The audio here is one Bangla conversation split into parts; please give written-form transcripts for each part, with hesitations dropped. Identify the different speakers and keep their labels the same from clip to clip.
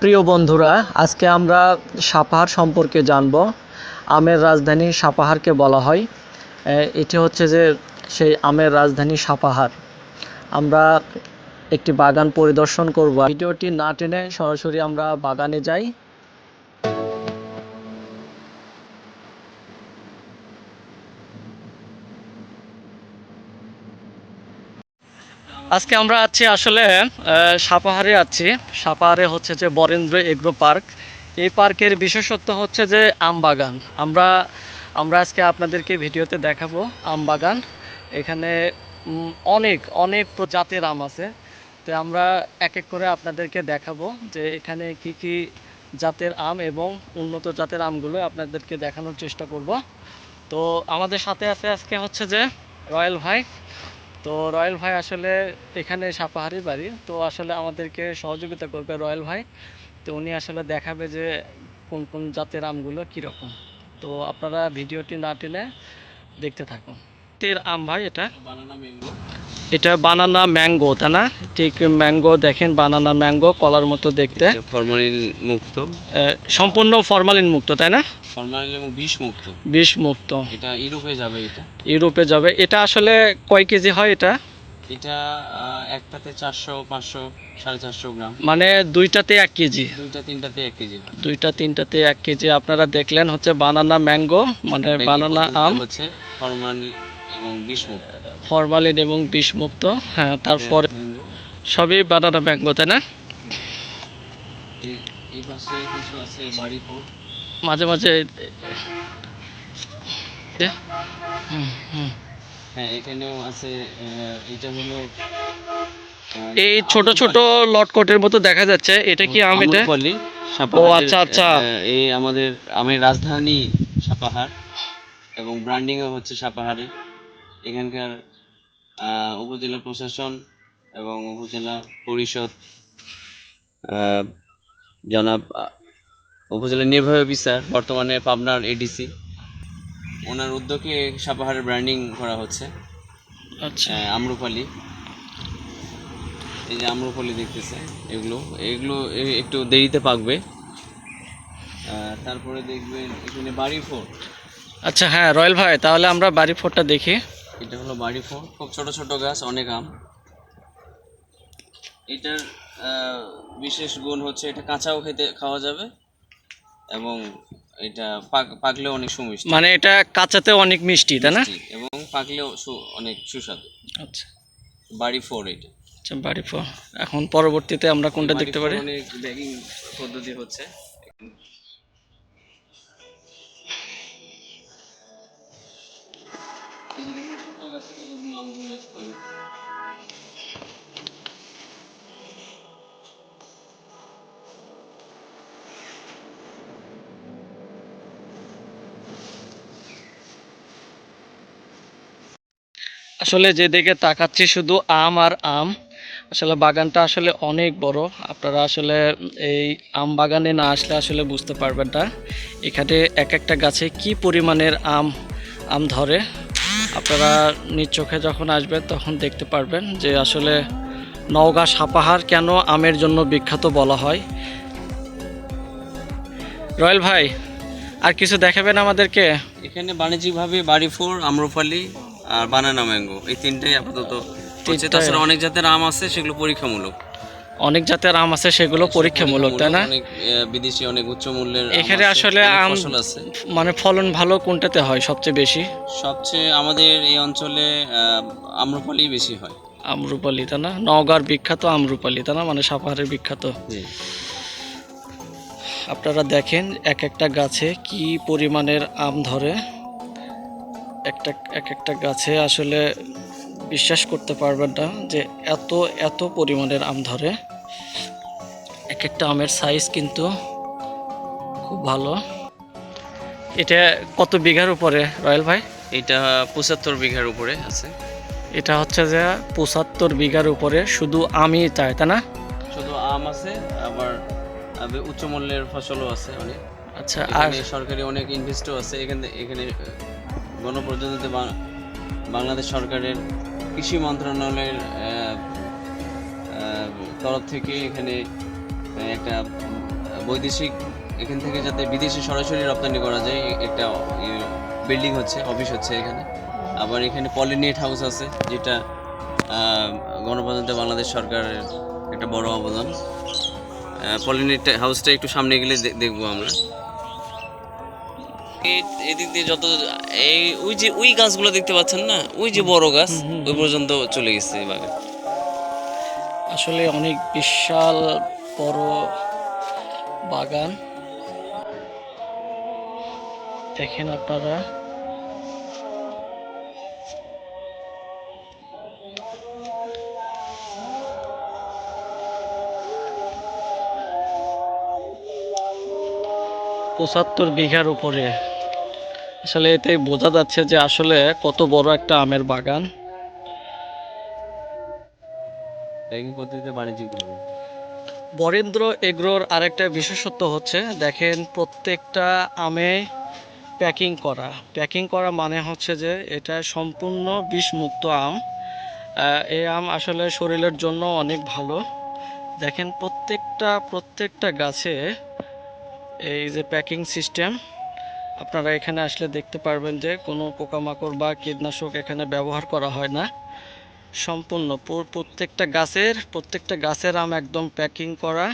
Speaker 1: প্রিয় বন্ধুরা, আজকে আমরা সাপাহার সম্পর্কে জানব। আমের রাজধানী সাপাহারকে বলা হয়। এটি হচ্ছে যে সেই আমের রাজধানী সাপাহার। আমরা একটি বাগান পরিদর্শন করব। ভিডিওটি না টেনে সরাসরি আমরা বাগানে যাই। আজকে আমরা আছি আসলে সাপাহারে আছি। সাপাহারে হচ্ছে যে বরেন্দ্র এগ্রো পার্ক। এই পার্কের বিশেষত্ব হচ্ছে যে আম বাগান। আমরা আজকে আপনাদেরকে ভিডিওতে দেখাবো আম বাগান। এখানে অনেক অনেক জাতের আম আছে। তো আমরা এক এক করে আপনাদেরকে দেখাবো যে এখানে কি কি জাতের আম এবং উন্নত জাতের আমগুলো আপনাদেরকে দেখানোর চেষ্টা করব। তো আমাদের সাথে আছে আজকে হচ্ছে যে রয়্যাল ভাই। তো রয়্যাল ভাই আসলে এখানে সাপাহারের বাড়ি, তো আসলে আমাদেরকে সহযোগিতা করবে রয়্যাল ভাই। তো উনি আসলে দেখাবে যে কোন কোন জাতের আমগুলো কীরকম। তো আপনারা ভিডিওটি না টেনে দেখতে থাকুন। এর আম ভাই এটা বানানা ম্যাঙ্গো, তাই না? ঠিক ম্যাঙ্গো, দেখেন বানানা ম্যাঙ্গো, কলার মতো দেখতে।
Speaker 2: ফরমালিন মুক্ত,
Speaker 1: সম্পূর্ণ ফরমালিন মুক্ত, তাই না?
Speaker 2: ফরমালিন এবং বিষ মুক্ত।
Speaker 1: বিষ মুক্ত।
Speaker 2: এটা ইউরোপে যাবে।
Speaker 1: ইউরোপে যাবে। এটা আসলে কয় কেজি হয় এটা?
Speaker 2: এটা একটাতে 400, 500, 450 গ্রাম।
Speaker 1: মানে দুইটাতে 1 কেজি।
Speaker 2: দুইটা তিনটাতে 1 কেজি হয়।
Speaker 1: দুইটা তিনটাতে 1 কেজি। আপনারা দেখলেন হচ্ছে বানানা ম্যাঙ্গো, মানে বানানা আম
Speaker 2: হচ্ছে ফরমালিন এবং বিষ মুক্ত।
Speaker 1: ফরমালিন এবং বিষ মুক্ত। হ্যাঁ, তারপর সবই বানানা ম্যাঙ্গো, তাই না?
Speaker 2: এই পাশে কিছু আছে বাড়ি ফল।
Speaker 1: মাঝে মাঝে
Speaker 2: হ্যাঁ, এখানেও আছে। এটা হলো
Speaker 1: এই ছোট ছোট লটকটের মতো দেখা যাচ্ছে, এটা কি আম? এটা
Speaker 2: আম্রপালি।
Speaker 1: ও আচ্ছা আচ্ছা।
Speaker 2: এই আমাদের আমের রাজধানী সাপাহার এবং ব্র্যান্ডিংও হচ্ছে সাপাহারে। এখানকার উপজেলা প্রশাসন এবং উপজেলা পরিষদ, জনাব উপজেলা নির্বাহী অফিসার, বর্তমানে পাবনার এডিসি, ওনার উদ্যোগে সাপাহারের ব্র্যান্ডিং করা হচ্ছে।
Speaker 1: আচ্ছা,
Speaker 2: আম্রপালি। এই যে আম্রপালি দেখতেছে, এগুলো এগুলো একটু দেরিতে পাকবে। তারপরে দেখবেন এখানে বাড়ি ফোর।
Speaker 1: আচ্ছা, হ্যাঁ রয়্যাল ভাই, তাহলে আমরা বাড়ি ফোরটা দেখি।
Speaker 2: এটা হলো বাড়ি ফোর, খুব ছোট ছোট গাছ, অনেক আম। এটার বিশেষ গুণ হচ্ছে এটা কাঁচাও খাওয়া যাবে এবং এটা পাকলেও অনেক সুমিষ্টি।
Speaker 1: মানে এটা কাঁচাতে অনেক মিষ্টি, তাই না?
Speaker 2: এবং পাকলেও অনেক সুস্বাদু।
Speaker 1: আচ্ছা
Speaker 2: বাড়ি ফোর এটা।
Speaker 1: আচ্ছা, বাড়ি ফোর। এখন পরবর্তীতে আমরা কোনটা দেখতে পারি?
Speaker 2: অনেক ব্যাগিং পদ্ধতি হচ্ছে।
Speaker 1: আসলে যেদিকে তাকাচ্ছি শুধু আম আর আম। আসলে বাগানটা আসলে অনেক বড়। আপনারা আসলে এই আম বাগানে না আসলে আসলে বুঝতে পারবেন না এখানে এক একটা গাছে কি পরিমাণের আম ধরে। আপনারা নিজ চোখে যখন আসবেন তখন দেখতে পারবেন যে আসলে নওগাঁ সাপাহার কেন আমের জন্য বিখ্যাত বলা হয়। রয়্যাল ভাই, আর কিছু দেখাবেন আমাদেরকে?
Speaker 2: এখানে বাণিজ্যিকভাবে বাড়ি ফোর, আম্রপালি আর বানানা ম্যাঙ্গো, এই তিনটাই আপাতত হচ্ছে। তাছাড়া অনেক জাতের আম আছে, সেগুলো পরীক্ষামূলক।
Speaker 1: অনেক জাতের আম আছে, সেগুলো পরীক্ষামূলক, তাই না?
Speaker 2: অনেক বিদেশি, অনেক উচ্চ মূল্যের
Speaker 1: এখানে আসলে আম
Speaker 2: ফসল আছে।
Speaker 1: মানে ফলন ভালো কোনটাতে হয় সবচেয়ে বেশি?
Speaker 2: সবচেয়ে আমাদের এই অঞ্চলে আম্রপালি বেশি হয়।
Speaker 1: আম্রপালি, তাই না? নওগাঁর বিখ্যাত আম্রপালি, তাই না? মানে সাপাহারের বিখ্যাত। আপনারা দেখেন এক একটা গাছে কি পরিমাণের আম ধরে। এক একটা গাছে আসলে বিশ্বাস করতে পারবেন না যে এত এত পরিমাণের আম ধরে। এক একটা আমের সাইজ কিন্তু খুব ভালো। এটা কত বিঘার উপরে রয়্যাল ভাই?
Speaker 2: এটা 75 বিঘার উপরে আছে।
Speaker 1: এটা হচ্ছে যে 75 বিঘার উপরে শুধু আমই তাই না?
Speaker 2: শুধু আম আছে, আবার উচ্চ মূল্যের ফসলও আছে অনেক।
Speaker 1: আচ্ছা, আর
Speaker 2: সরকারি অনেক ইনভেস্টও আছে এখানে গণপ্রজাতন্ত্রী বাংলাদেশ সরকারের কৃষি মন্ত্রণালয়ের তরফ থেকে এখানে একটা বৈদেশিক এখান থেকে যাতে বিদেশে সরাসরি রপ্তানি করা যায় একটা বিল্ডিং হচ্ছে, অফিস হচ্ছে এখানে। আবার এখানে পলিনেট হাউস আছে, যেটা গণপ্রজাতন্ত্রী বাংলাদেশ সরকারের একটা বড় অবদান। পলিনেট হাউসটা একটু সামনে গেলে দেখবো আমরা। এদিক দিয়ে যত ওই যে ওই গাছগুলো দেখতে পাচ্ছেন না, ওই যে বড় গাছ, ওই পর্যন্ত চলে গেছে এই বাগান।
Speaker 1: আসলে অনেক বিশাল বড় বাগান, দেখেন আপনারা। পঁচাত্তর বিঘার উপরে, আসলে এতে বোঝা যাচ্ছে যে আসলে কত বড় একটা আমের বাগান।
Speaker 2: পদ্ধতিতে বাণিজ্যিক ভাবে
Speaker 1: বরেন্দ্র এগ্রোর আরেকটা বিশেষত্ব হচ্ছে, দেখেন প্রত্যেকটা আমে প্যাকিং করা মানে হচ্ছে যে এটা সম্পূর্ণ বিষমুক্ত আম। এই আম আসলে শরীরের জন্য অনেক ভালো। দেখেন প্রত্যেকটা গাছে এই যে প্যাকিং সিস্টেম, আপনারা এখানে আসলে দেখতে পারবেন যে কোনো পোকামাকড় বা কীটনাশক এখানে ব্যবহার করা হয় না। সম্পূর্ণ প্রত্যেকটা গাছের আম একদম প্যাকিং করা,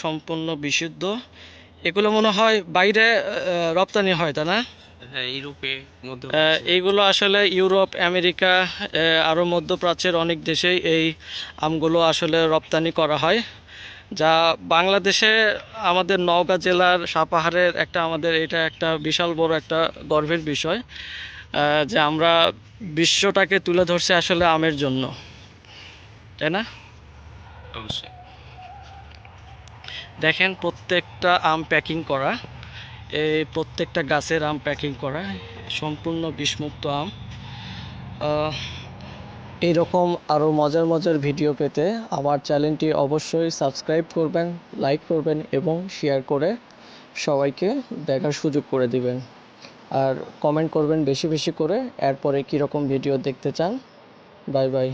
Speaker 1: সম্পূর্ণ বিশুদ্ধ। এগুলো মনে হয় বাইরে রপ্তানি হয়, তাই না?
Speaker 2: হ্যাঁ, ইউরোপে মধ্যে
Speaker 1: এইগুলো আসলে ইউরোপ, আমেরিকা, আরও মধ্যপ্রাচ্যের অনেক দেশেই এই আমগুলো আসলে রপ্তানি করা হয়, যা বাংলাদেশে আমাদের নওগাঁ জেলার সাপাহারের আমাদের এটা একটা বিশাল বড় একটা গর্বের বিষয়, যে আমরা বিশ্বটাকে তুলে ধরছি আসলে আমের জন্য, তাই না?
Speaker 2: অবশ্যই।
Speaker 1: দেখেন প্রত্যেকটা আম প্যাকিং করা, এই প্রত্যেকটা গাছের আম প্যাকিং করা, সম্পূর্ণ বিষমুক্ত আম। এইরকম আরও মজার ভিডিও পেতে আমার চ্যানেলটি অবশ্যই সাবস্ক্রাইব করবেন, লাইক করবেন এবং শেয়ার করে সবাইকে দেখার সুযোগ করে দিবেন। আর কমেন্ট করবেন বেশি করে, এরপরে কীরকম ভিডিও দেখতে চান। Bye bye.